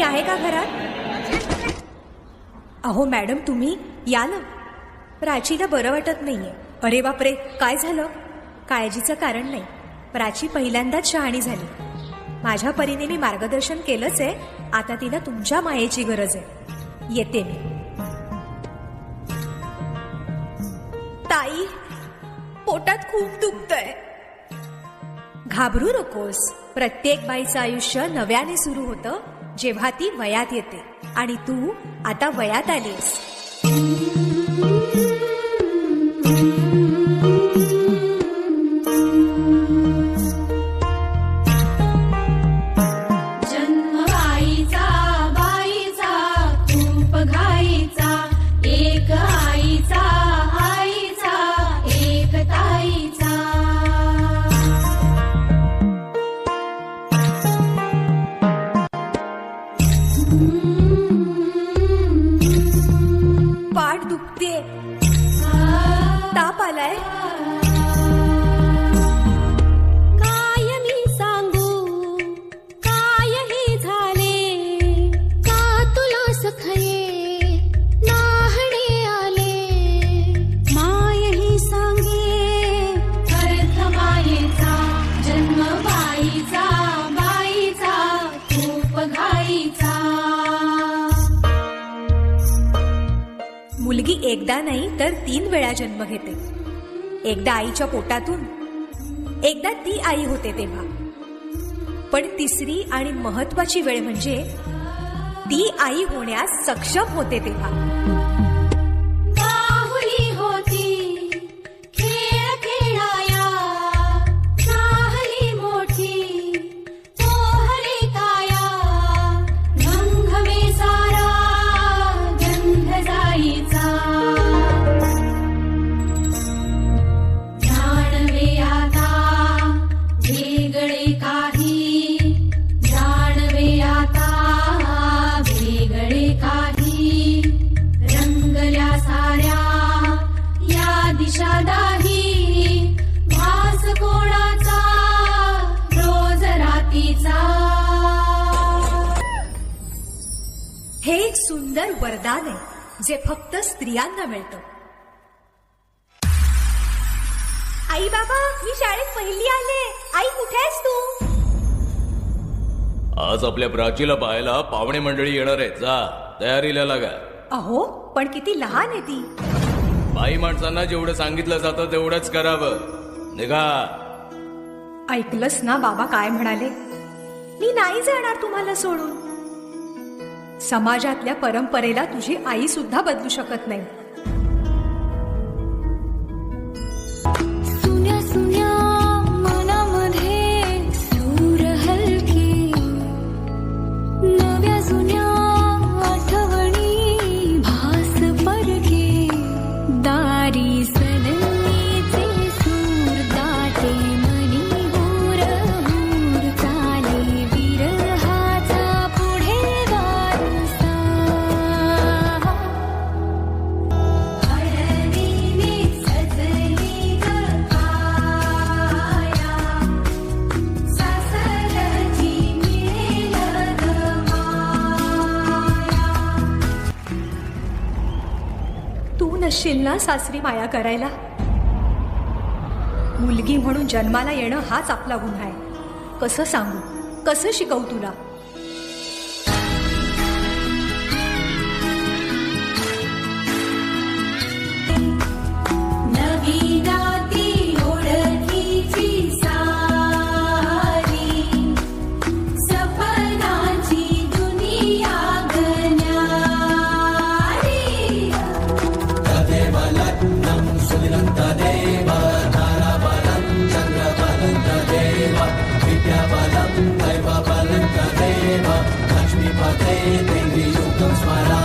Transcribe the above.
आहे का घरात? अहो मॅडम, तुम्ही या ना. प्राचीला बरं वाटत नाहीये. अरे बापरे, काय झालं? काळजीचं कारण नाही. प्राची पहिल्यांदाच शहाणी झाली. माझ्या परीने मी मार्गदर्शन केलंच आहे. आता तिला तुमच्या मायेची गरज आहे. येते मी. ताई, पोटात खूप दुखतंय. घाबरू नकोस. प्रत्येक बाईचं आयुष्य नव्याने सुरू होतं जेव्हा ती वयात येते. आणि तू आता वयात आलीस. पाठ दुखते, ताप आलाय. काय मी सांगू, काय हे झाले, का तुला सखये नाहणे आले. माय ही सांगे अर्थ मायेचा, जन्म बाईचा, बाईचा खूप घाईचा. मुलगी एकदा नाही तर 3 वेळा जन्म घेते. एकदा आईच्या पोटातून, एकदा ती आई होते तेव्हा. पण तिसरी आणि महत्वाची वेळ म्हणजे ती आई होण्यास सक्षम होते तेव्हा. बाहुली होती खेळ खेळाया, चाहली मोठी पोहली काया. गंधवे सारा गंध जाईचा, जाणवे आता वेगळे काही, जाणवे आता वेगळे काही. रंगल्या साऱ्या या दिशा दाही, भास कोणाचा रोज रातीचा. हे एक सुंदर वरदान आहे जे फक्त स्त्रियांना मिळतं. आई बाबा, मी शाळेत पहिली आले. आई, कुठे आहेस तू? आज आपल्या प्राचीला पाहायला पाहुणे मंडळी येणार आहेत. जा, तयारीला लागा. अहो, पण किती लहान आहे ती. बाई माणसांना जेवढं सांगितलं जातं तेवढंच करावं. निघा. ऐकलंस ना बाबा काय म्हणाले? मी नाही जाणार तुम्हाला सोडून. समाजातल्या परंपरेला तुझी आई सुद्धा बदलू शकत नाही. सुन्या सुन्या मनामध्ये सूर हलकी, नव्या जुन्या आठवणी भास परकी. दारी सनईचे सूर दाटे मनी, हूर हूर चाले विरहाचा पुढे वारसा. हळदीने सजली ग काया, सासरची मिळेल ग माया. तू नसशील ना सासरी माया करायला. मुलगी म्हणून जन्माला येणं हाच आपला गुन्हा आहे. कसं सांगू, कसं शिकवू तुला? नवी नाती ओळखीची सारी, सपनाची दुनिया गण्यारी. लक्ष्मीपते देवी युगं स्मरा.